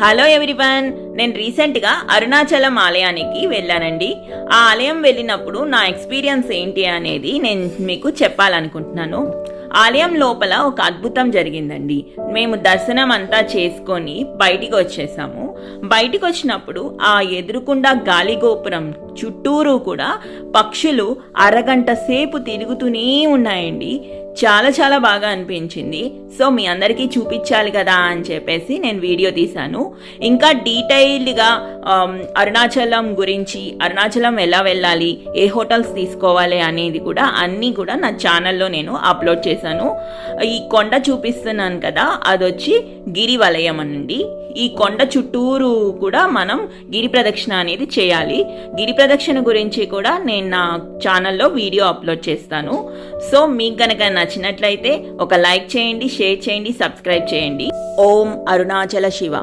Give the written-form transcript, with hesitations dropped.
Hello everyone, నేను రీసెంట్గా అరుణాచలం ఆలయానికి వెళ్ళానండి. ఆ ఆలయం వెళ్ళినప్పుడు నా ఎక్స్పీరియన్స్ ఏంటి అనేది నేను మీకు చెప్పాలనుకుంటున్నాను. ఆలయం లోపల ఒక అద్భుతం జరిగిందండి. మేము దర్శనం అంతా చేసుకొని బయటికి వచ్చేసాము. బయటికి వచ్చినప్పుడు ఆ ఎదురుకుండా గాలిగోపురం చుట్టూరు కూడా పక్షులు అరగంట సేపు తిరుగుతూనే ఉన్నాయండి. చాలా చాలా బాగా అనిపించింది. సో మీ అందరికీ చూపించాలి కదా అని చెప్పేసి నేను వీడియో తీశాను. ఇంకా డీటెయిల్డ్గా అరుణాచలం గురించి, అరుణాచలం ఎలా వెళ్ళాలి, ఏ హోటల్స్ తీసుకోవాలి అనేది కూడా అన్నీ కూడా నా ఛానల్లో నేను అప్లోడ్ చేశాను. ఈ కొండ చూపిస్తున్నాను కదా, అదొచ్చి గిరి వలయం అండి. ఈ కొండ చుట్టూరు కూడా మనం గిరి ప్రదక్షిణ అనేది చేయాలి. గిరి ప్రదక్షిణ గురించి కూడా నేను నా ఛానల్లో వీడియో అప్లోడ్ చేస్తాను. సో మీకు గనక నచ్చినట్లయితే ఒక లైక్ చేయండి, షేర్ చేయండి, సబ్స్క్రైబ్ చేయండి. ఓం అరుణాచల శివ.